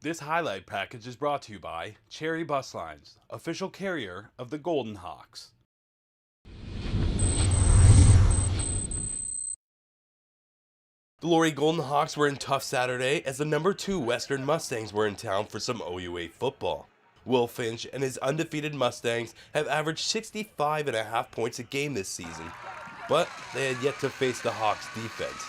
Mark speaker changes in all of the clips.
Speaker 1: This highlight package is brought to you by Cherry Bus Lines, official carrier of the Golden Hawks. The Laurier Golden Hawks were in tough Saturday as the number 2 Western Mustangs were in town for some OUA football. Will Finch and his undefeated Mustangs have averaged 65.5 points a game this season, but they had yet to face the Hawks defense.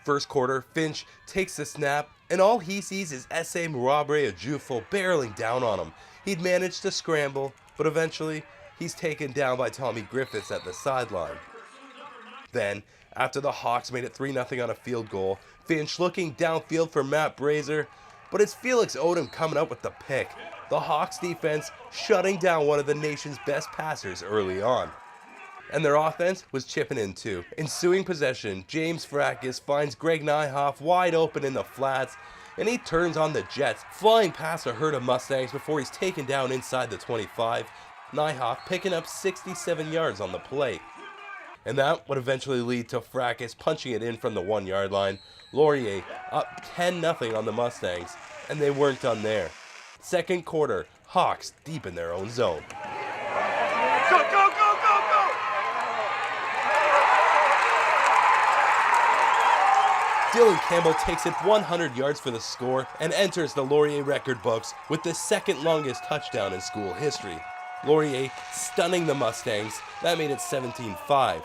Speaker 1: First quarter, Finch takes the snap, and all he sees is S.A. Murabre Ajufo barreling down on him. He'd managed to scramble, but eventually he's taken down by Tommy Griffiths at the sideline. Then, after the Hawks made it 3-0 on a field goal, Finch looking downfield for Matt Brazier, but it's Felix Odom coming up with the pick. The Hawks defense shutting down one of the nation's best passers early on. And their offense was chipping in too. Ensuing possession, James Fracas finds Greg Nyhoff wide open in the flats, and he turns on the Jets, flying past a herd of Mustangs before he's taken down inside the 25. Nyhoff picking up 67 yards on the play. And that would eventually lead to Fracas punching it in from the 1-yard line. Laurier up 10-0 on the Mustangs, and they weren't done there. Second quarter, Hawks deep in their own zone.
Speaker 2: Go, go, go, go, go!
Speaker 1: Dylan Campbell takes it 100 yards for the score and enters the Laurier record books with the second longest touchdown in school history. Laurier stunning the Mustangs. That made it 17-5.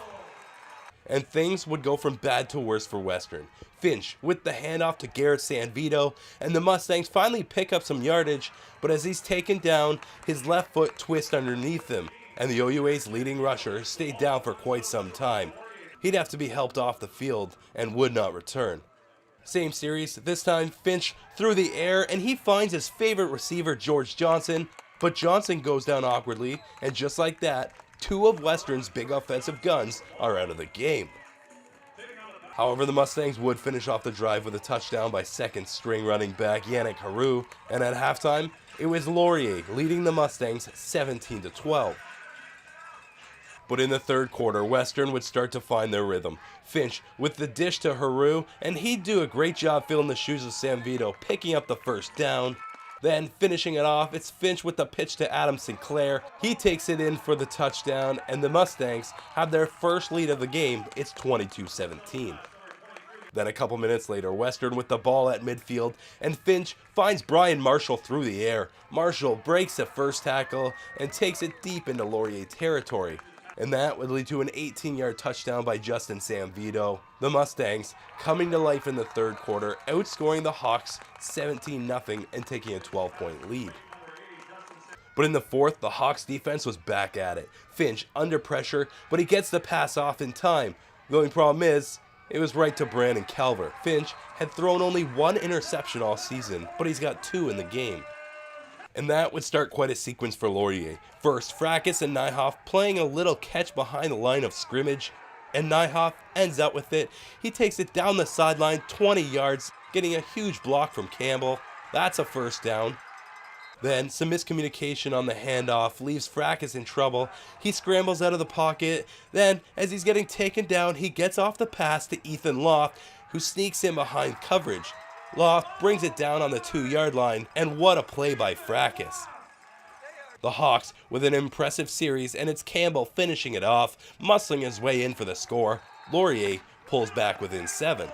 Speaker 1: And things would go from bad to worse for Western. Finch with the handoff to Garrett Sanvito, and the Mustangs finally pick up some yardage, but as he's taken down, his left foot twists underneath him, and the OUA's leading rusher stayed down for quite some time. He'd have to be helped off the field and would not return. Same series, this time Finch through the air, and he finds his favorite receiver George Johnson, but Johnson goes down awkwardly, and just like that, 2 of Western's big offensive guns are out of the game. However, the Mustangs would finish off the drive with a touchdown by second-string running back Yannick Haru, and at halftime, it was Laurier leading the Mustangs 17-12. But in the third quarter, Western would start to find their rhythm. Finch with the dish to Haru, and he'd do a great job filling the shoes of Sanvito, picking up the first down. Then, finishing it off, it's Finch with the pitch to Adam Sinclair. He takes it in for the touchdown, and the Mustangs have their first lead of the game. It's 22-17. Then a couple minutes later, Western with the ball at midfield, and Finch finds Brian Marshall through the air. Marshall breaks the first tackle and takes it deep into Laurier territory. And that would lead to an 18-yard touchdown by Justin Sanvito. The Mustangs coming to life in the third quarter, outscoring the Hawks 17-0 and taking a 12-point lead. But in the fourth, the Hawks defense was back at it. Finch under pressure, but he gets the pass off in time. The only problem is, it was right to Brandon Calver. Finch had thrown only 1 interception all season, but he's got 2 in the game. And that would start quite a sequence for Laurier. First, Fracas and Nyhoff playing a little catch behind the line of scrimmage, and Nyhoff ends up with it. He takes it down the sideline 20 yards, getting a huge block from Campbell. That's a first down. Then, some miscommunication on the handoff leaves Fracas in trouble. He scrambles out of the pocket. Then, as he's getting taken down, he gets off the pass to Ethan Loft, who sneaks in behind coverage. Loft brings it down on the 2-yard line, and what a play by Fracas. The Hawks with an impressive series, and it's Campbell finishing it off, muscling his way in for the score. Laurier pulls back within 7.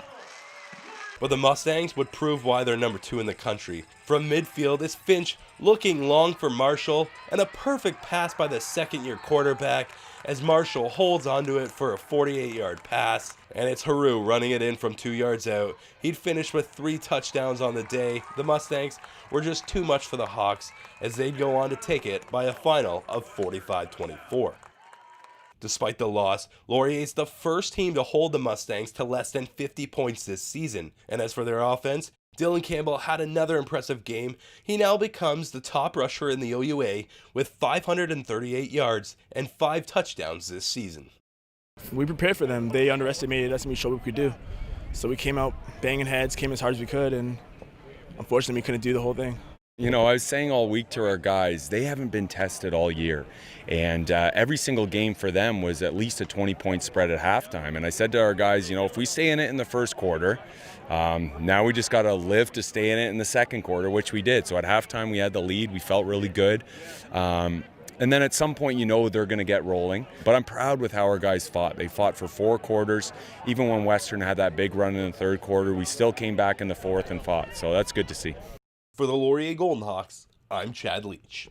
Speaker 1: But the Mustangs would prove why they're number 2 in the country. From midfield is Finch looking long for Marshall, and a perfect pass by the second-year quarterback as Marshall holds onto it for a 48-yard pass, and it's Haru running it in from 2 yards out. He'd finished with 3 touchdowns on the day. The Mustangs were just too much for the Hawks as they'd go on to take it by a final of 45-24. Despite the loss, Laurier is the first team to hold the Mustangs to less than 50 points this season. And as for their offense, Dylan Campbell had another impressive game. He now becomes the top rusher in the OUA with 538 yards and 5 touchdowns this season.
Speaker 3: We prepared for them. They underestimated us and we showed what we could do. So we came out banging heads, came as hard as we could, and unfortunately we couldn't do the whole thing.
Speaker 4: You know, I was saying all week to our guys, they haven't been tested all year. And every single game for them was at least a 20-point spread at halftime. And I said to our guys, you know, if we stay in it in the first quarter, now we just got to live to stay in it in the second quarter, which we did. So at halftime, we had the lead. We felt really good. And then at some point, you know, they're going to get rolling. But I'm proud with how our guys fought. They fought for 4 quarters. Even when Western had that big run in the third quarter, we still came back in the fourth and fought. So that's good to see.
Speaker 1: For the Laurier Golden Hawks, I'm Chad Leach.